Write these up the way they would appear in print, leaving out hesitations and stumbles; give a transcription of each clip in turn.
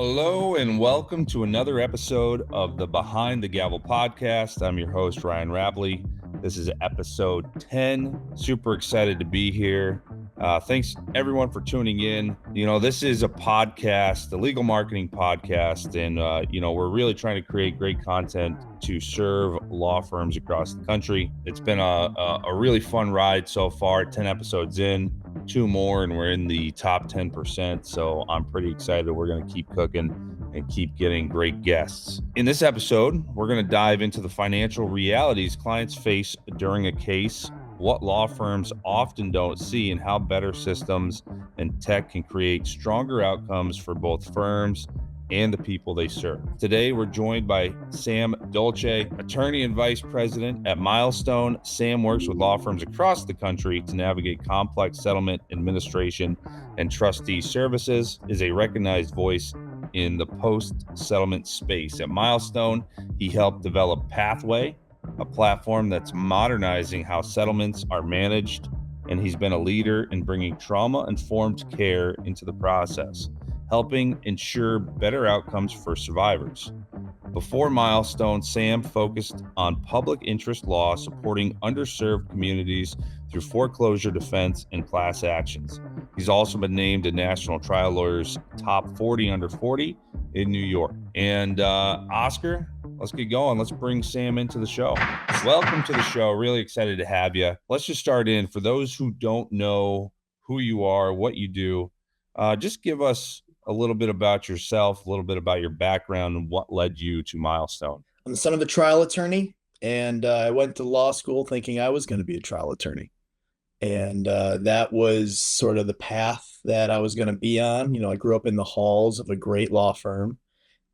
Hello and welcome to another episode of the Behind the GAVL podcast. I'm your host, Ryan Raplee. This is episode 10. Super excited to be here. Thanks everyone for tuning in. This is a podcast, a legal marketing podcast, and we're really trying to create great content to serve law firms across the country. It's been a really fun ride so far, 10 episodes in. 2 more and we're in the top 10%. So I'm pretty excited. We're going to keep cooking and keep getting great guests. In this episode, we're going to dive into the financial realities clients face during a case, what law firms often don't see, and how better systems and tech can create stronger outcomes for both firms and the people they serve. Today, we're joined by Sam Dolce, attorney and vice president at Milestone. Sam works with law firms across the country to navigate complex settlement administration and trustee services, is a recognized voice in the post-settlement space. At Milestone, he helped develop Pathway, a platform that's modernizing how settlements are managed, and he's been a leader in bringing trauma-informed care into the process, helping ensure better outcomes for survivors. Before Milestone, Sam focused on public interest law, supporting underserved communities through foreclosure defense and class actions. He's also been named a National Trial Lawyers Top 40 Under 40 in New York. And Oscar, let's get going. Let's bring Sam into the show. Welcome to the show. Really excited to have you. Let's just start in. For those who don't know who you are, what you do, just give us a little bit about yourself, a little bit about your background, and what led you to Milestone. I'm the son of a trial attorney, and I went to law school thinking I was going to be a trial attorney. And that was sort of the path that I was going to be on. I grew up in the halls of a great law firm,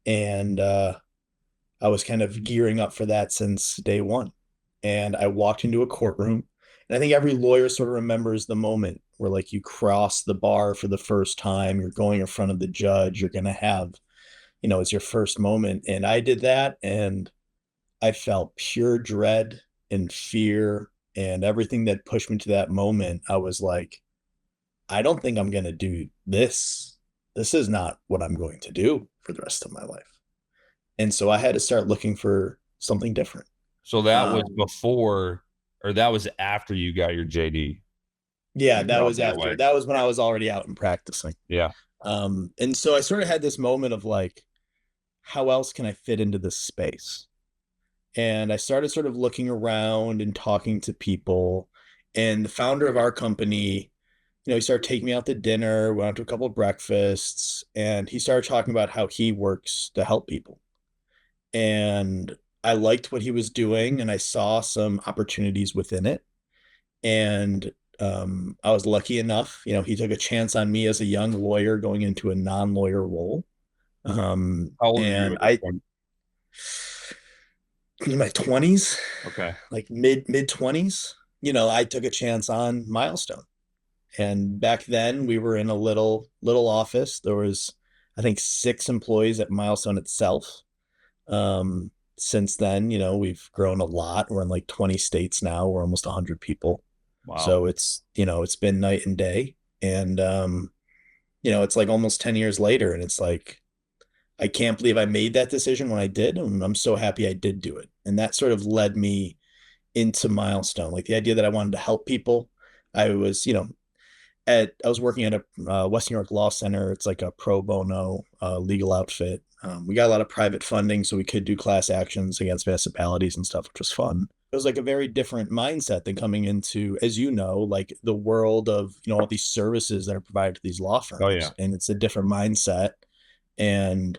and I was kind of gearing up for that since day one. And I walked into a courtroom, and I think every lawyer sort of remembers the moment where, like, you cross the bar for the first time, you're going in front of the judge, you're going to have, it's your first moment. And I did that, and I felt pure dread and fear and everything that pushed me to that moment. I was like, I don't think I'm going to do this. This is not what I'm going to do for the rest of my life. And so I had to start looking for something different. So that was before, or that was after you got your JD? Yeah, that was after. That was when I was already out and practicing. Yeah. And so I sort of had this moment of like, how else can I fit into this space? And I started sort of looking around and talking to people. And the founder of our company, he started taking me out to dinner, went out to a couple of breakfasts, and he started talking about how he works to help people. And I liked what he was doing, and I saw some opportunities within it. And I was lucky enough, he took a chance on me as a young lawyer going into a non-lawyer role. How old and were you? In my 20s, Okay. like mid 20s, I took a chance on Milestone. And back then we were in a little office. There was, I think, 6 employees at Milestone itself. Since then, we've grown a lot. We're in like 20 states now. We're almost 100 people. Wow. So it's been night and day. And, it's like almost 10 years later, and it's like, I can't believe I made that decision when I did. And I'm so happy I did do it. And that sort of led me into Milestone, like the idea that I wanted to help people. I was, I was working at a West New York Law Center. It's like a pro bono legal outfit. We got a lot of private funding, so we could do class actions against municipalities and stuff, which was fun. It was like a very different mindset than coming into, as you know, like the world of, all these services that are provided to these law firms. Oh, yeah. And it's a different mindset. And,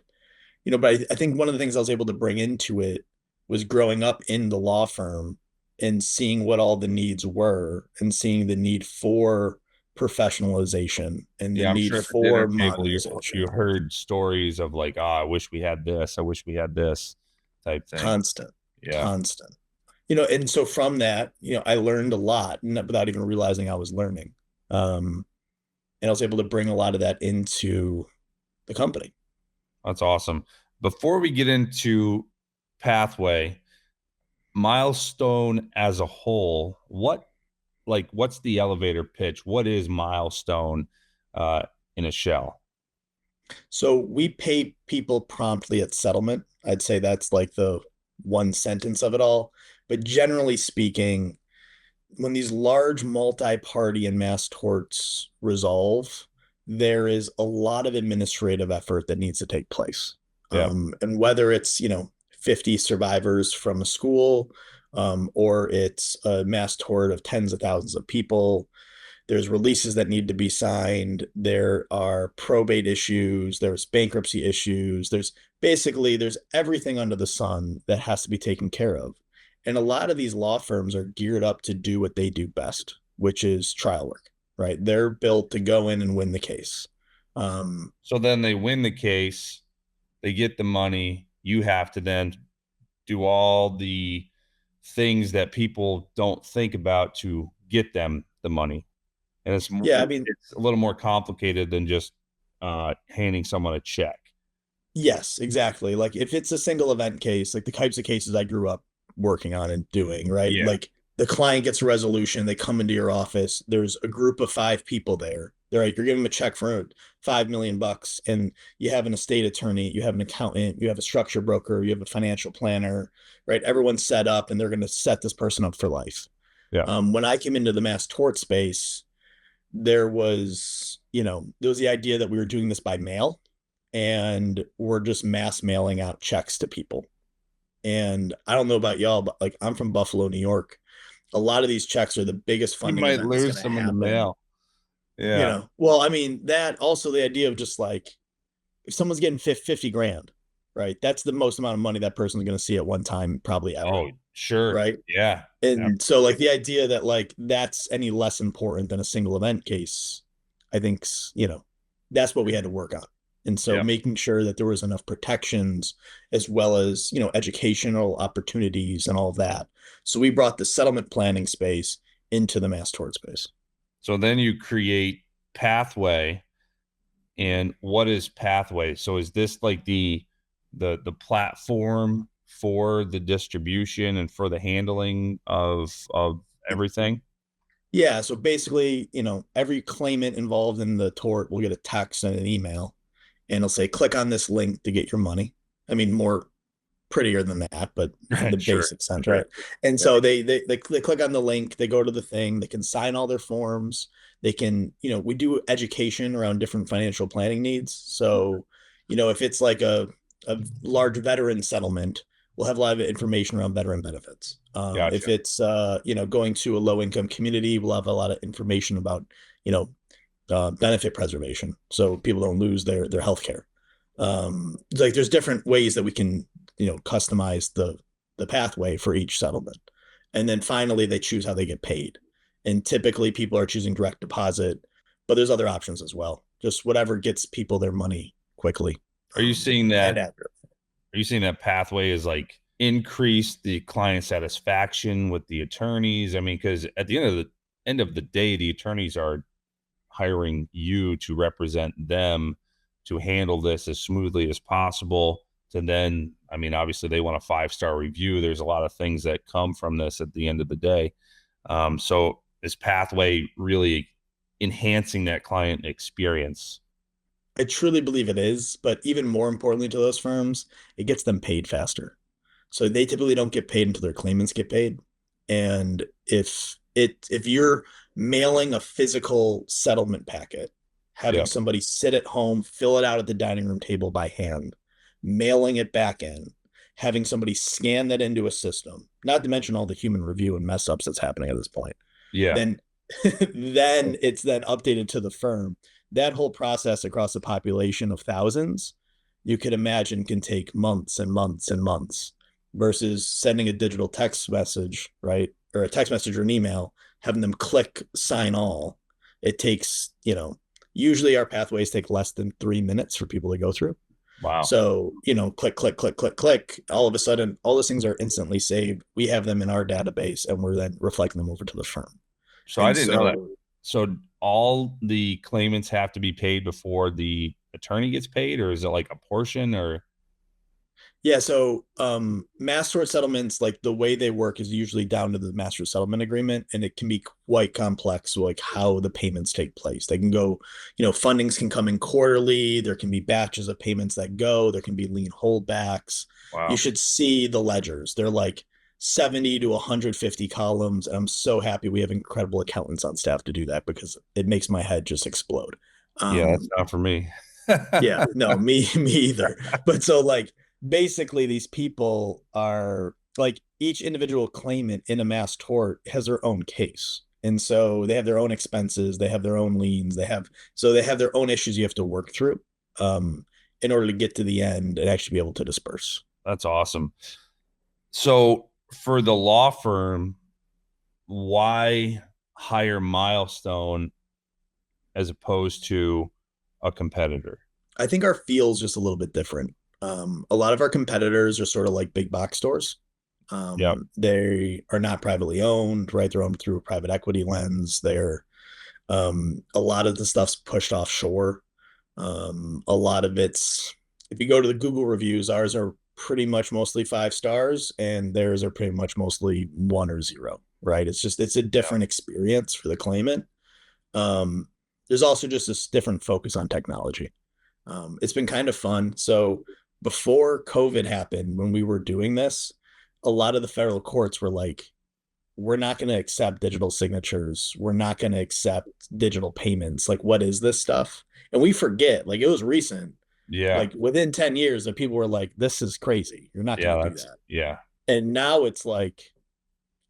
but I think one of the things I was able to bring into it was growing up in the law firm and seeing what all the needs were, and seeing the need for professionalization and the need for modernization. You heard stories of like, I wish we had this. I wish we had this type thing. Constant. And so from that, I learned a lot without even realizing I was learning. And I was able to bring a lot of that into the company. That's awesome. Before we get into Pathway, Milestone as a whole, what's the elevator pitch? What is Milestone in a shell? So we pay people promptly at settlement. I'd say that's like the one sentence of it all. But generally speaking, when these large multi-party and mass torts resolve, there is a lot of administrative effort that needs to take place. Yeah. And whether it's, 50 survivors from a school, or it's a mass tort of tens of thousands of people, there's releases that need to be signed, there are probate issues, there's bankruptcy issues, there's everything under the sun that has to be taken care of. And a lot of these law firms are geared up to do what they do best, which is trial work, right? They're built to go in and win the case. So then they win the case, they get the money. You have to then do all the things that people don't think about to get them the money. And yeah, I mean, it's a little more complicated than just handing someone a check. yes, exactly. Like if it's a single event case, like the types of cases I grew up working on and doing, right? Yeah. Like the client gets a resolution, they come into your office, there's a group of five people there. They're like, you're giving them a check for 5 million bucks, and you have an estate attorney, you have an accountant, you have a structure broker, you have a financial planner, right? Everyone's set up and they're going to set this person up for life. Yeah. When I came into the mass tort space, there was the idea that we were doing this by mail and we're just mass mailing out checks to people. And I don't know about y'all, but like I'm from Buffalo, New York. A lot of these checks are the biggest You funding might event that's going lose to some in the happen. mail. Yeah. Well, I mean, that also the idea of just like if someone's getting 50 grand, right? That's the most amount of money that person's going to see at one time, probably ever, Oh, sure. right? Yeah. Yeah. And so like the idea that like that's any less important than a single event case, I think, that's what we had to work on. And so Yeah. making sure that there was enough protections as well as, educational opportunities and all of that. So we brought the settlement planning space into the mass tort space. So then you create pathway. And what is pathway? So is this like the platform for the distribution and for the handling of everything? Yeah. So basically, every claimant involved in the tort will get a text and an email, and it'll say, click on this link to get your money. I mean, more prettier than that, but in the Right. Sure. basic sense, Sure. right? And Yeah. so they click on the link, they go to the thing, they can sign all their forms, they can, we do education around different financial planning needs. So, if it's like a large veteran settlement, we'll have a lot of information around veteran benefits. If Gotcha. it's going to a low income community, we'll have a lot of information about, you know, benefit preservation, so people don't lose their health care. Like there's different ways that we can customize the pathway for each settlement, and then finally they choose how they get paid. And typically people are choosing direct deposit, but there's other options as well. Just whatever gets people their money quickly, Are you seeing and that? accurate. Are you seeing that pathway is like increase the client satisfaction with the attorneys? I mean, because at the end of the day, the attorneys are hiring you to represent them to handle this as smoothly as possible. To then, I mean, obviously they want a 5-star review. There's a lot of things that come from this at the end of the day. So is pathway really enhancing that client experience? I truly believe it is, but even more importantly to those firms, it gets them paid faster. So they typically don't get paid until their claimants get paid. And if you're mailing a physical settlement packet, having Yeah. somebody sit at home, fill it out at the dining room table by hand, mailing it back in, having somebody scan that into a system, not to mention all the human review and mess ups that's happening at this point, Yeah. then then it's then updated to the firm. That whole process across a population of thousands, you could imagine, can take months and months and months versus sending a digital text message, right? Or a text message or an email, having them click sign all. It takes, usually our pathways take less than 3 minutes for people to go through. Wow. So, click, click, click, click, click. All of a sudden, all those things are instantly saved. We have them in our database and we're then reflecting them over to the firm. So I And didn't know that. so, So all the claimants have to be paid before the attorney gets paid, or is it like a portion or? Yeah, so mass tort settlements, like the way they work is usually down to the master settlement agreement, and it can be quite complex, like how the payments take place. They can go, fundings can come in quarterly, there can be batches of payments that go, there can be lien holdbacks. You Wow. should see the ledgers. They're like 70 to 150 columns, and I'm so happy we have incredible accountants on staff to do that because it makes my head just explode. Yeah, that's Um, not for me. yeah, no, me either. But so like basically these people are like each individual claimant in a mass tort has their own case. And so they have their own expenses, they have their own liens, they have their own issues you have to work through um in order to get to the end and actually be able to disperse. That's awesome. So for the law firm, why hire Milestone as opposed to a competitor? I think our feel's just a little bit different. A lot of our competitors are sort of like big box stores. Yep. They are not privately owned, right? They're owned through a private equity lens. They're a lot of the stuff's pushed offshore. A lot of it's, if you go to the Google reviews, ours are pretty much mostly 5 stars, and theirs are pretty much mostly 1 or 0, right? It's a Yeah. different experience for the claimant. Um, there's also just this different focus on technology. It's been kind of fun. So before COVID happened, when we were doing this, a lot of the federal courts were like, we're not going to accept digital signatures. We're not going to accept digital payments. Like, what is this stuff? And we forget, like, it was recent. Yeah. Like, within 10 years, that people were like, this is crazy. You're not Yeah. going to do That's, that. yeah. And now it's like,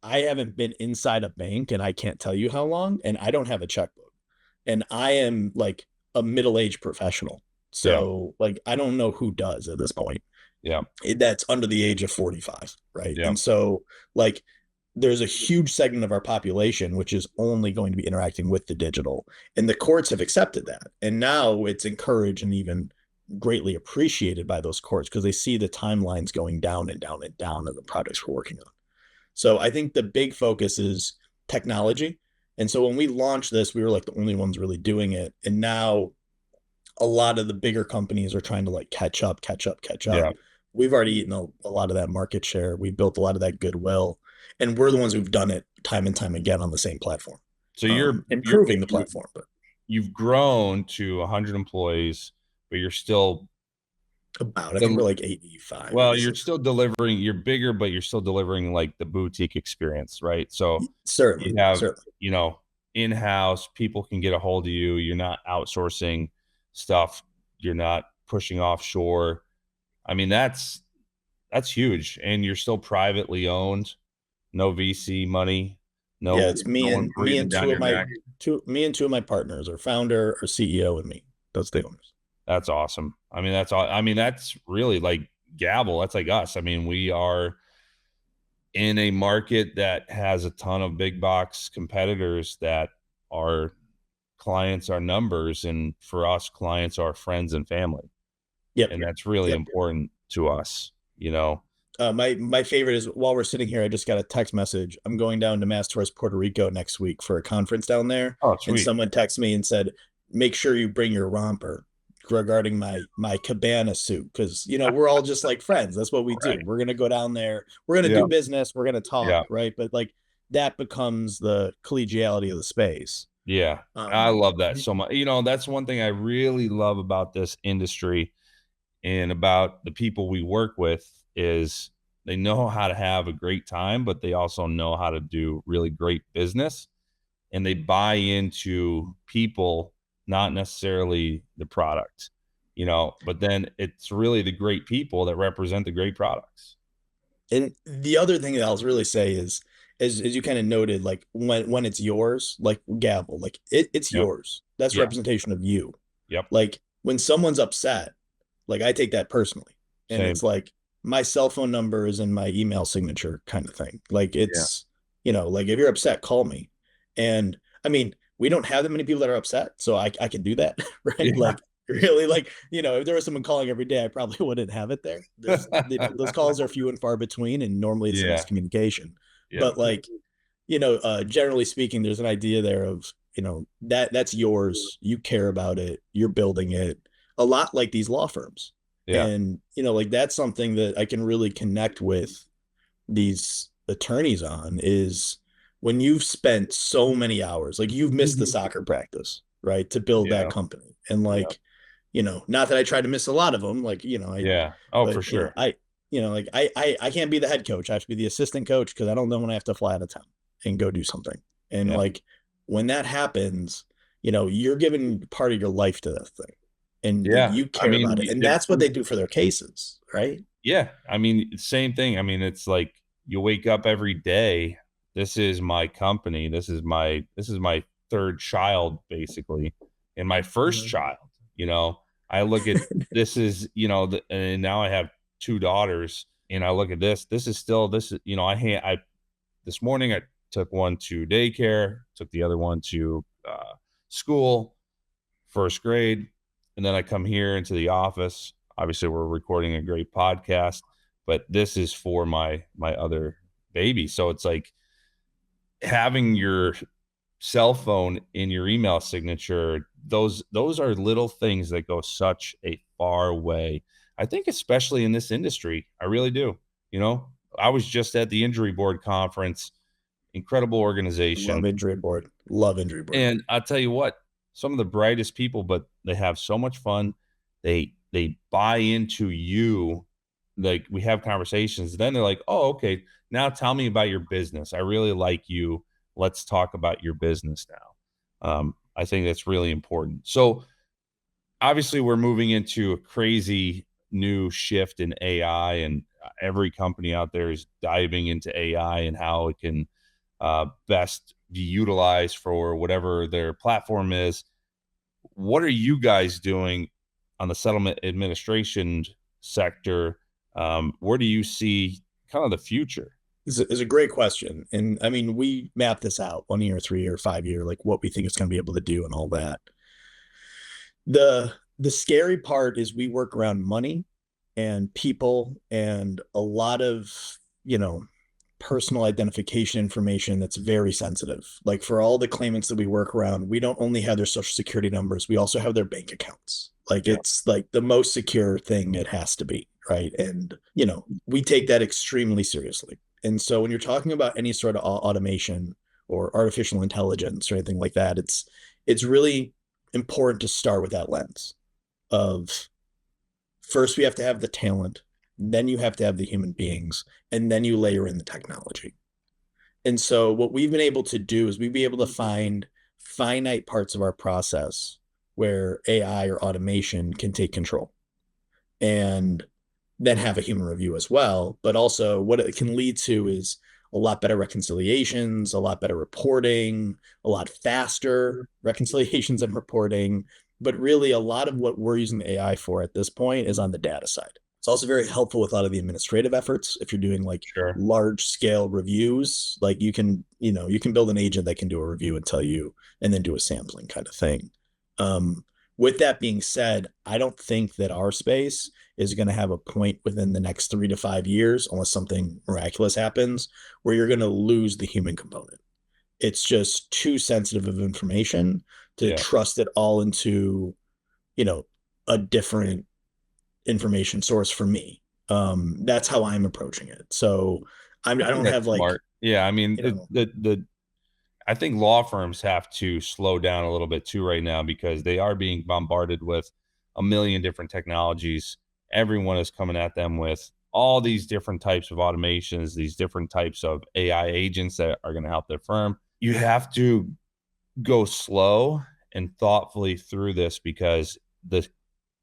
I haven't been inside a bank and I can't tell you how long, and I don't have a checkbook. And I am like a middle-aged professional. Yeah. So, like, I don't know who does at this point Yeah. that's under the age of 45, right? Yeah. And so, like, there's a huge segment of our population which is only going to be interacting with the digital, and the courts have accepted that, and now it's encouraged and even greatly appreciated by those courts because they see the timelines going down and down and down of the projects we're working on. So I think the big focus is technology. And so when we launched this, we were like the only ones really doing it, and now a lot of the bigger companies are trying to like catch up, catch up, catch Yeah. up. We've already eaten a lot of that market share. We've built a lot of that goodwill, and we're the ones who've done it time and time again on the same platform, So you're improving the platform. But you've grown to 100 employees, but you're still about, I think we're like 85, well, you're 86. still delivering, you're bigger, but you're still delivering like the boutique experience, right? So you Certainly, have, certainly. you know, in-house, people can get a hold of you. You're not outsourcing stuff. You're not pushing offshore. I mean, that's huge. And you're still privately owned, no VC money, Yeah, no it's no one me breathing and down your neck. two of my partners, our founder, our CEO, and me. That's the owners. That's awesome. I mean, that's all. I mean, that's really like Gavel. That's like us. I mean, we are in a market that has a ton of big box competitors that are clients are numbers, and for us, clients are friends and family, Yep, and that's really yep. important to us, you know. My favorite is while we're sitting here, I just got a text message. I'm going down to Mass Torres, Puerto Rico next week for a conference down there, Oh, and sweet. someone texted me and said, "Make sure you bring your romper." Regarding my cabana suit, because we're all just like friends. That's what we do. Right. We're gonna go down there. We're gonna Yeah. do business. We're gonna talk, Yeah. right? But like that becomes the collegiality of the space. Yeah. I Um, love that so much. You know, that's one thing I really love about this industry and about the people we work with is they know how to have a great time, but they also know how to do really great business, and they buy into people, not necessarily the product, but then it's really the great people that represent the great products. And the other thing that I'll really say is, as you kind of noted, like when it's yours, like GAVL, like it's Yep. yours. That's Yeah. representation of you. Yep. Like when someone's upset, like I take that personally. And Same. it's like my cell phone number is in my email signature kind of thing. Like Yeah. like if you're upset, call me. And I mean, we don't have that many people that are upset, so I can do that, right? Yeah. Like really, like, if there was someone calling every day, I probably wouldn't have it there. Those calls are few and far between, and normally it's a Yeah. miscommunication. Yeah. But like, generally speaking, there's an idea there of, that's yours. You care about it. You're building it a lot like these law firms. Yeah. And, like that's something that I can really connect with these attorneys on is when you've spent so many hours, like you've missed the soccer practice, right, to build that Yeah. company. And Yeah. like, not that I try to miss a lot of them, like, Yeah. Oh, for but sure. like I can't be the head coach. I have to be the assistant coach because I don't know when I have to fly out of town and go do something. And Yeah. like when that happens, you're giving part of your life to that thing and like Yeah. you I care mean, about it. And that's what they do for their cases, right? yeah. I mean, same thing. I mean, it's like you wake up every day. This is my company. This is my third child, basically. And my first Mhm. child, you know, I look at this is, and now I have two daughters, and I look at this is still this is, I this morning I took one to daycare, took the other one to school, first grade, and then I come here into the office. Obviously, we're recording a great podcast, but this is for my other baby. So it's like having your cell phone in your email signature. Those are little things that go such a far way. I think, especially in this industry, I really do. You know, I was just at the injury board conference. Incredible Love organization. injury board. Love injury board. And I'll tell you what, some of the brightest people, but they have so much fun. They buy into you. Like we have conversations, then they're like, "Oh, okay. Now tell me about your business. I really like you. Let's talk about your business now." I think that's really important. So obviously, we're moving into a crazy new shift in AI, and every company out there is diving into AI and how it can best be utilized for whatever their platform is. What are you guys doing on the settlement administration sector? Where do you see kind of the future? Is a great question. And I mean, we map this out 1 year, 3 year, 5 year, like what we think it's going to be able to do and all that. The scary part is we work around money and people and a lot of, you know, personal identification information that's very sensitive. Like for all the claimants that we work around, we don't only have their social security numbers, we also have their bank accounts. Like Yeah, it's like the most secure thing it has to be, right? And, we take that extremely seriously. And so when you're talking about any sort of automation or artificial intelligence or anything like that, it's really important to start with that lens of first we have to have the talent, then you have to have the human beings, and then you layer in the technology. And so what we've been able to do is we've been able to find finite parts of our process where AI or automation can take control and then have a human review as well. But also what it can lead to is a lot better reconciliations, a lot better reporting, a lot faster reconciliations and reporting. But really, a lot of what we're using AI for at this point is on the data side. It's also very helpful with a lot of the administrative efforts. If you're doing like sure. large scale reviews, like you can build an agent that can do a review and tell you, and then do a sampling kind of thing. Um, with that being said, I don't think that our space is going to have a point within the next 3 to 5 years, unless something miraculous happens, where you're going to lose the human component. It's just too sensitive of information to Yeah, trust it all into, you know, a different information source for me. That's how I'm approaching it. So I I think don't have that's like, smart. Yeah, I mean, you know, the I think law firms have to slow down a little bit too right now because they are being bombarded with a million different technologies. Everyone is coming at them with all these different types of automations, these different types of AI agents that are going to help their firm. You have to go slow and thoughtfully through this because the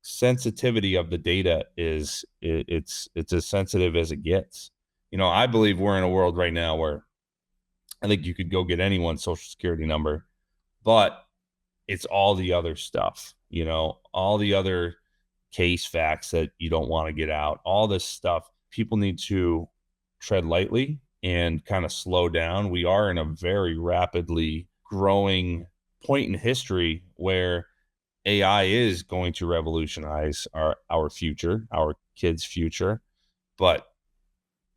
sensitivity of the data is it's as sensitive as it gets. I believe we're in a world right now where I think you could go get anyone's social security number, but it's all the other stuff, all the other case facts that you don't want to get out, all this stuff. People need to tread lightly and kind of slow down. We are in a very rapidly growing point in history where AI is going to revolutionize our future, our kids' future, but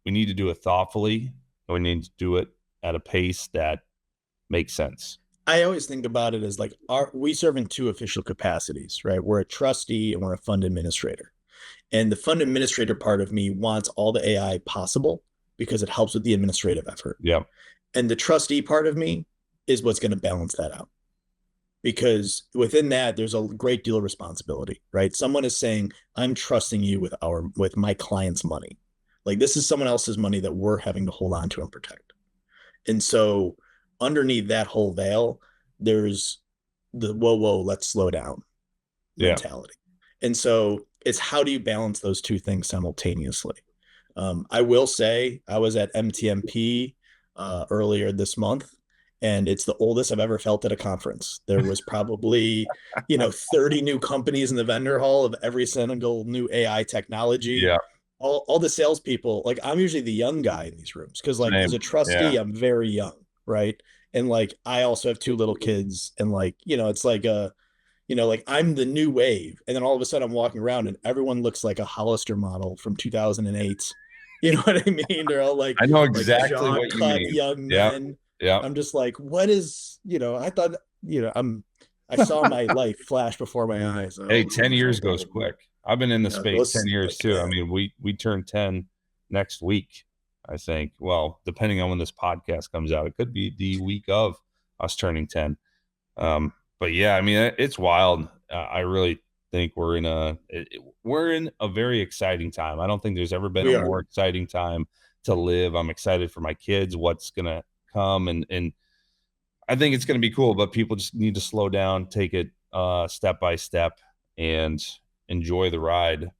we need to do it thoughtfully and we need to do it at a pace that makes sense. I always think about it as like we serve in two official capacities, right? We're a trustee and we're a fund administrator. And the fund administrator part of me wants all the AI possible because it helps with the administrative effort. Yeah. And the trustee part of me is what's going to balance that out. Because within that, there's a great deal of responsibility, right? Someone is saying, I'm trusting you with my client's money. Like this is someone else's money that we're having to hold on to and protect. And so underneath that whole veil, there's the whoa, let's slow down Yeah. mentality. And so it's how do you balance those two things simultaneously? I will say I was at MTMP earlier this month, and it's the oldest I've ever felt at a conference. There was probably, 30 new companies in the vendor hall of every single new AI technology. Yeah. All the salespeople, like I'm usually the young guy in these rooms because like as Same. a trustee, Yeah. I'm very young, right? And like I also have two little kids, and like, it's like like I'm the new wave. And then all of a sudden I'm walking around and everyone looks like a Hollister model from 2008. You know what I mean? They're all I know like exactly jaw what you cut mean. young Yeah. men. Yeah. I'm just like, what is, I thought, I saw my life flash before my eyes. Hey, Oh, 10 years goes quick. I've been in the it space 10 goes years like too. I that. mean, we turn 10 next week, I think. Well, depending on when this podcast comes out, it could be the week of us turning 10. But yeah, I mean, it's wild. I really think we're in a very exciting time. I don't think there's ever been a We are. more exciting time to live. I'm excited for my kids, what's gonna come, and I think it's gonna be cool. But people just need to slow down, take it step by step, and enjoy the ride.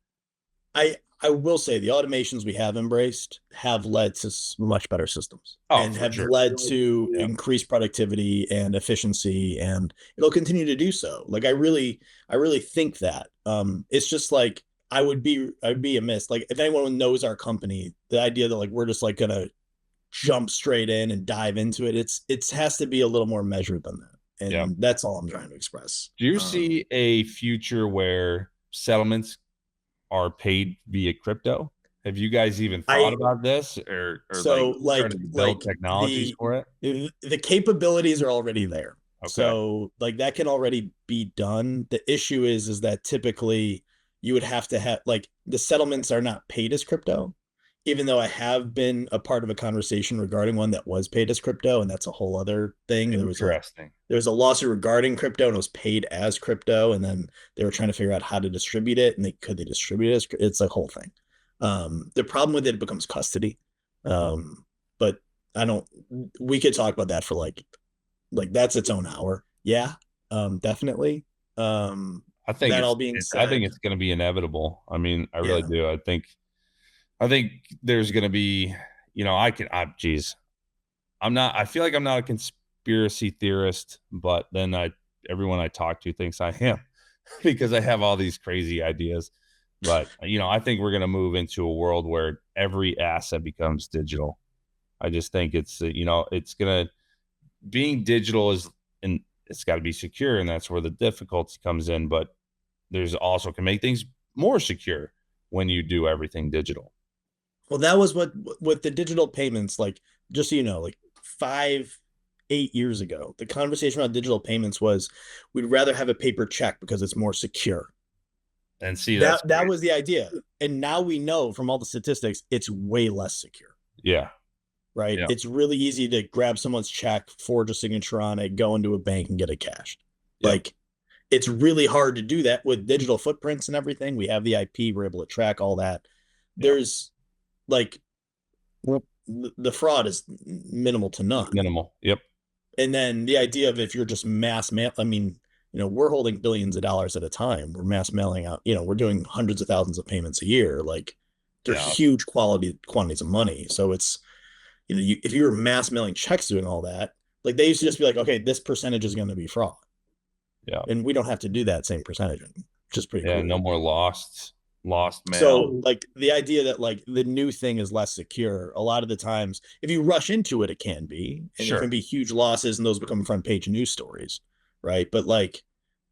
I will say the automations we have embraced have led to much better systems Oh, and for have sure. led to Yeah. increased productivity and efficiency, and it'll continue to do so. Like I really think that. It's just like I'd be amiss. Like if anyone knows our company, the idea that like we're just like gonna jump straight in and dive into it, it's has to be a little more measured than that. Yeah. And that's all I'm trying to express. Do you see a future where settlements are paid via crypto? Have you guys even thought I about this or like So started to build technologies for it? the capabilities are already there. Okay. So like that can already be done. The issue is that typically you would have to have like the settlements are not paid as crypto, even though I have been a part of a conversation regarding one that was paid as crypto, and that's a whole other thing. Interesting. There was a lawsuit regarding crypto and it was paid as crypto, and then they were trying to figure out how to distribute it, and could they distribute it as it's a whole thing. The problem with it becomes custody. But I don't. We could talk about that for like that's its own hour. Yeah, definitely. I think That all it's, being it's I think said, it's going to be inevitable. I mean, I really yeah, do. I think there's going to be, geez, I feel like I'm not a conspiracy theorist, but then everyone I talk to thinks I am because I have all these crazy ideas. But, I think we're going to move into a world where every asset becomes digital. I just think it's going to, being digital and it's got to be secure. And that's where the difficulty comes in. But there's also can make things more secure when you do everything digital. well, that was what with the digital payments. Like, just so you know, like 5, 8 years ago, the conversation about digital payments was we'd rather have a paper check because it's more secure. And see, that's That great. was the idea, and now we know from all the statistics it's way less secure. Yeah. Right? Yeah. It's really easy to grab someone's check, forge a signature on it, go into a bank and get it cashed. Yep. Like it's really hard to do that with digital footprints and everything. We have the IP, we're able to track all that. Yep. There's like the fraud is minimal to none. Minimal. Yep. And then the idea of if you're just mass mail, I mean, we're holding billions of dollars at a time. We're mass mailing out, we're doing hundreds of thousands of payments a year. Like they're Yeah. huge quantities of money. So it's, if you were mass mailing checks doing all that, like they used to just be like, okay, this percentage is going to be fraud. Yeah. And we don't have to do that same percentage, which is pretty Yeah. cool. No more lost So mail. like the idea that like the new thing is less secure, a lot of the times, if you rush into it, it can be, and there Sure. can be huge losses and those become front page news stories. Right. But like,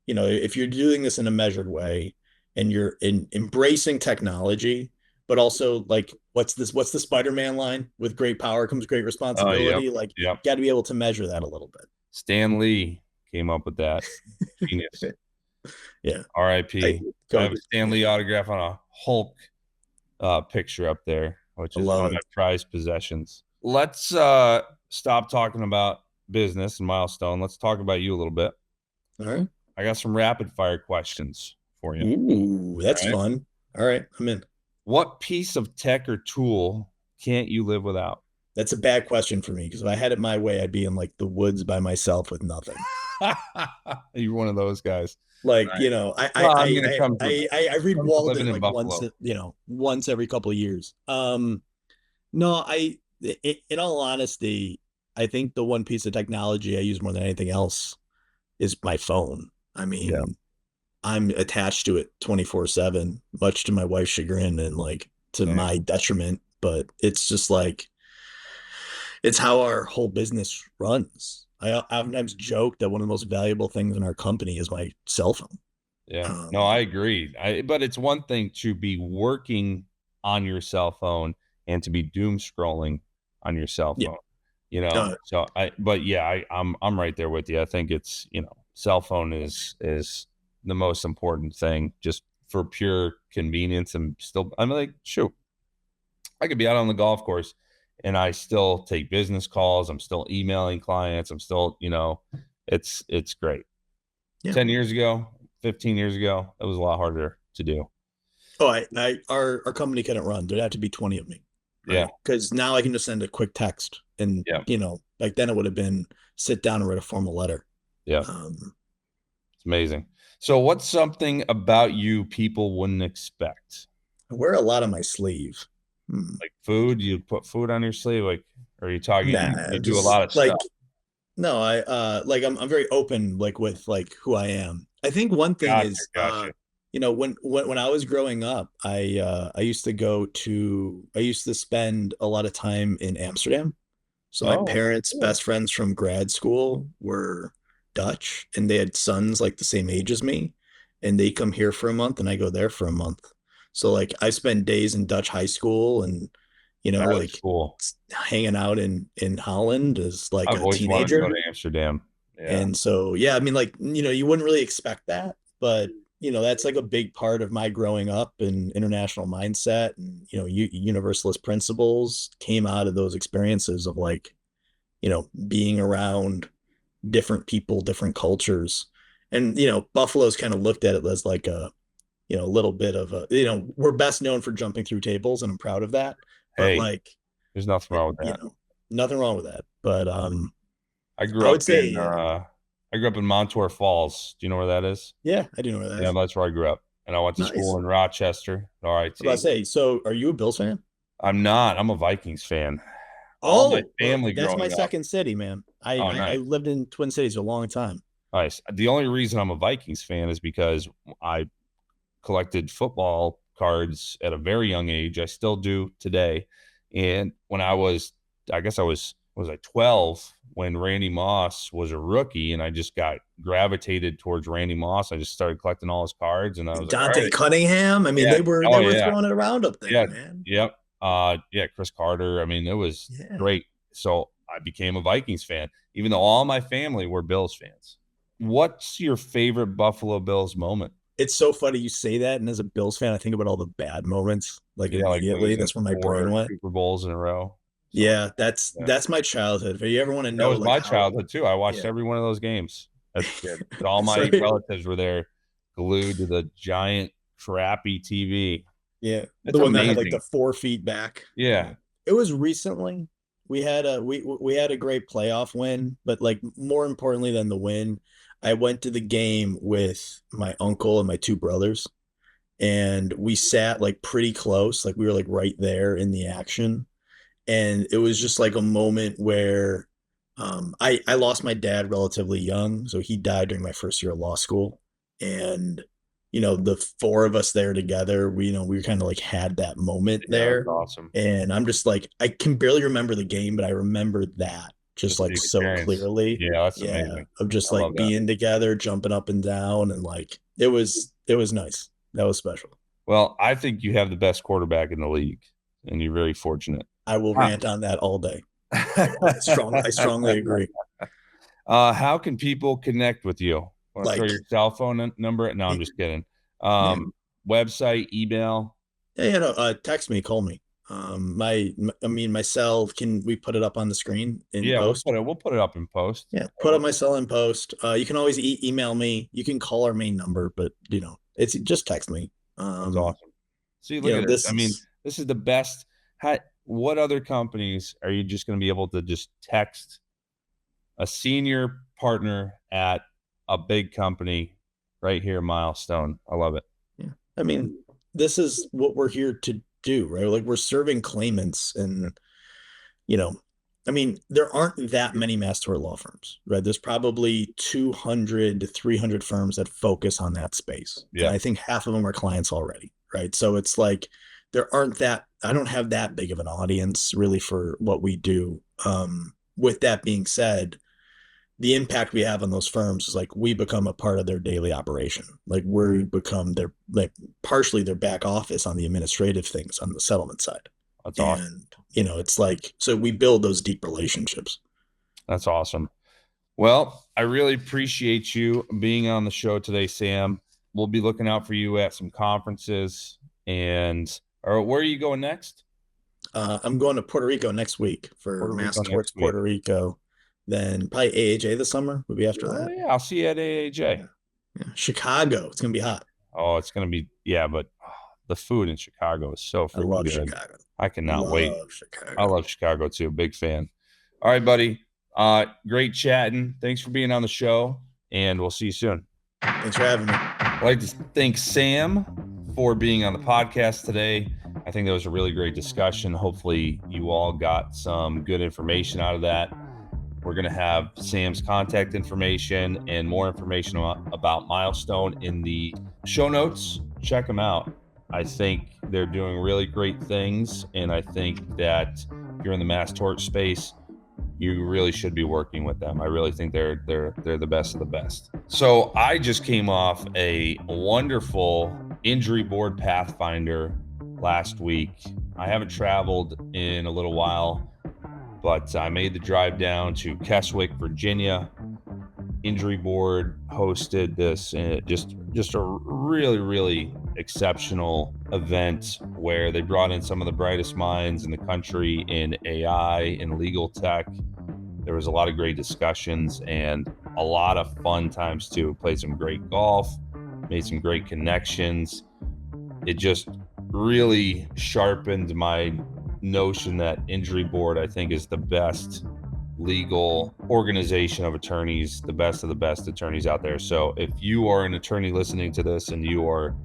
if you're doing this in a measured way and you're embracing technology, but also like, what's the Spider-Man line? With great power comes great Oh, yep. responsibility. Like, Yep. got to be able to measure that a little bit. Stan Lee came up with that. Genius. Yeah. I R.I.P. I go. have a Stan Lee autograph on a Hulk picture up there, which I is one love of my it. prized possessions. Let's stop talking about business and Milestone. Let's talk about you a little bit. All right. I got some rapid fire questions for you. Ooh, All that's right. fun. All right, I'm in. What piece of tech or tool can't you live without? That's a bad question for me because if I had it my way, I'd be in like the woods by myself with nothing. You're one of those guys. Like, All right. Well, I'm gonna come to I read come to living Walden in like once, Buffalo. once every couple of years. No, in all honesty, I think the one piece of technology I use more than anything else is my phone. I Yeah, mean, I'm attached to it 24/7, much to my wife's chagrin and like to same. my detriment, but it's just like it's how our whole business runs. I oftentimes joke that one of the most valuable things in our company is my cell phone. Yeah. No, Um, I agree. But it's one thing to be working on your cell phone and to be doom scrolling on your cell yeah, phone. uh, But yeah, I'm right there with you. I think it's, cell phone is the most important thing just for pure convenience. And still, I'm like, shoot, I could be out on the golf course and I still take business calls. I'm still emailing clients. I'm still, it's great. yeah. 10 years ago, 15 years ago, it was a lot harder to do. Oh, our company couldn't run. There'd have to be 20 of me, Yeah. right? Because now I can just send a quick text, and Yeah. like then it would have been sit down and write a formal letter. Yeah. Um, It's amazing. So, what's something about you people wouldn't expect? I wear a lot on my sleeve. Hmm. Like food? You put food on your sleeve? Like, are you talking, Nah, you do a just lot of stuff? like no, like I'm very open like with like who I am. I think one thing Gotcha. is Gotcha. when I was growing up, I used to I used to spend a lot of time in Amsterdam. So my Oh, parents' cool. best friends from grad school were Dutch and they had sons like the same age as me. And they come here for a month and I go there for a month. So like I spent days in Dutch high school and That is like cool. hanging out in Holland as like I've a always wanted to go teenager. to Amsterdam. Yeah. And so yeah, I mean like you wouldn't really expect that, but that's like a big part of my growing up and international mindset and universalist principles came out of those experiences of like being around different people, different cultures. And, Buffalo's kind of looked at it as like a little bit of we're best known for jumping through tables and I'm proud of that. But Hey, like, there's nothing wrong with you that. know, nothing wrong with that. But I grew I would up in say, Montour Falls. Do you know where that is? yeah, I do know where that Yeah, is. that's where I grew up. And I went to Nice. school in Rochester, I about to RIT. say, so are you a Bills fan? I'm not. I'm a Vikings fan. All my Oh, well, family that's my growing up. second city, man. Oh, I nice. lived in Twin Cities a long time. Nice. The only reason I'm a Vikings fan is because I collected football cards at a very young age. I still do today. And when I guess was I 12 when Randy Moss was a rookie, and I just got gravitated towards Randy Moss. I just started collecting all his cards, and I was like, all Dante right, Cunningham. I mean, yeah, they oh were yeah, throwing it around up there, yeah, man. yep, yeah, Chris Carter. I mean, it was Yeah. great. So I became a Vikings fan, even though all my family were Bills fans. What's your favorite Buffalo Bills moment? It's so funny you say that. And as a Bills fan, I think about all the bad moments like Yeah, like immediately. losing That's where my brain 4 went. Super Bowls in a row. So Yeah, that's yeah, that's my childhood. If you ever want to that know was like my how, childhood too. I watched yeah. every one of those games as a kid. All my Sorry. relatives were there, glued to the giant crappy TV. Yeah. It's The one that had like amazing. the 4 feet back. Yeah. Yeah. It was recently. We had a great playoff win, but like more importantly than the win, I went to the game with my uncle and my two brothers, and we sat like pretty close, like we were like right there in the action. And it was just like a moment where I lost my dad relatively young, so he died during my first year of law school, and the four of us there together, we kind of like had that moment Yeah, that's there, awesome. and I'm just like I can barely remember the game, but I remember that just Just the like so experience. clearly. Yeah, that's Yeah, amazing. of just I love like that. being together, jumping up and down, and like it was nice. That was special. Well, I think you have the best quarterback in the league, and you're very fortunate. I will Huh. rant on that all day. I strongly agree. How can people connect with you? Want to throw Like, your cell phone number? No, I'm yeah, just kidding. yeah, Website, email. text me, call me. I mean, my cell, can we put it up on the screen in Yeah, post? we'll put it up in post. Yeah, put up my cell in post. You can always email me. You can call our main number, but it's just text me. That's awesome. See, look at this. This I mean, is this is the best. What other companies are you just going to be able to just text a senior partner at a big company right here, Milestone? I love it. yeah. I mean, this is what we're here to do, right? Like we're serving claimants and you know, I mean, there aren't that many mass tort law firms, right? There's probably 200 to 300 firms that focus on that space. And Yeah, I think half of them are clients already, right? So it's like I don't have that big of an audience really for what we do. With that being said, the impact we have on those firms is like we become a part of their daily operation. Like we become their, like, partially their back office on the administrative things on the settlement side. that's awesome. And it's like, so we build those deep relationships. That's awesome. Well, I really appreciate you being on the show today, Sam. We'll be looking out for you at some conferences. Or where are you going next? I'm going to Puerto Rico next week for Puerto Mass Rico Torts next week. Puerto Rico. Then probably AAJ this summer would be after that. Yeah, I'll see you at AAJ. Yeah. Chicago, it's gonna be hot. Oh, it's gonna be, yeah, but the food in Chicago is so I freaking love good. Chicago. I cannot wait. Chicago. I love Chicago too. Big fan. All right, buddy. Great chatting. Thanks for being on the show, and we'll see you soon. Thanks for having me. I'd like to thank Sam for being on the podcast today. I think that was a really great discussion. Hopefully, you all got some good information out of that. We're going to have Sam's contact information and more information about Milestone in the show notes. Check them out. I think they're doing really great things, and I think that if you're in the mass tort space, you really should be working with them. I really think they're the best of the best. So I just came off a wonderful injury board pathfinder last week. I haven't traveled in a little while, but I made the drive down to Keswick, Virginia. Injury Board hosted this, just a really, really exceptional event where they brought in some of the brightest minds in the country in AI and legal tech. There was a lot of great discussions and a lot of fun times too. Played some great golf, made some great connections. It just really sharpened my notion that Injury Board, I think, is the best legal organization of attorneys, the best of the best attorneys out there. So if you are an attorney listening to this and you are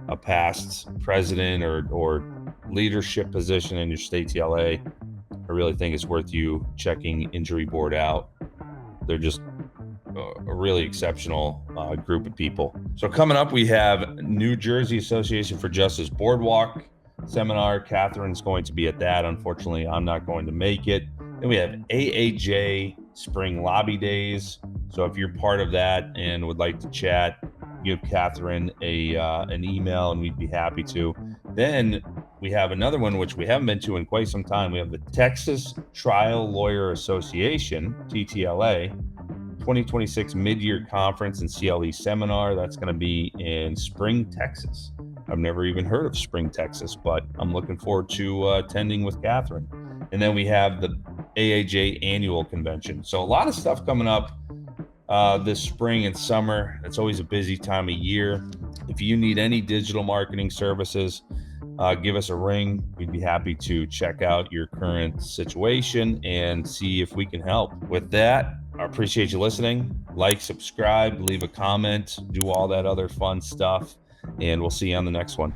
a past president or leadership position in your state TLA, I really think it's worth you checking Injury Board out. They're just a really exceptional group of people. So coming up, we have New Jersey Association for Justice Boardwalk seminar. Catherine's going to be at that. Unfortunately, I'm not going to make it. Then we have AAJ Spring Lobby Days. So if you're part of that and would like to chat, give Catherine an email and we'd be happy to. Then we have another one, which we haven't been to in quite some time. We have the Texas Trial Lawyer Association, TTLA, 2026 Mid-Year Conference and CLE Seminar. That's going to be in Spring, Texas. I've never even heard of Spring, Texas, but I'm looking forward to attending with Catherine. And then we have the AAJ Annual Convention. So a lot of stuff coming up this spring and summer. It's always a busy time of year. If you need any digital marketing services, give us a ring. We'd be happy to check out your current situation and see if we can help. With that, I appreciate you listening. Like, subscribe, leave a comment, do all that other fun stuff, and we'll see you on the next one.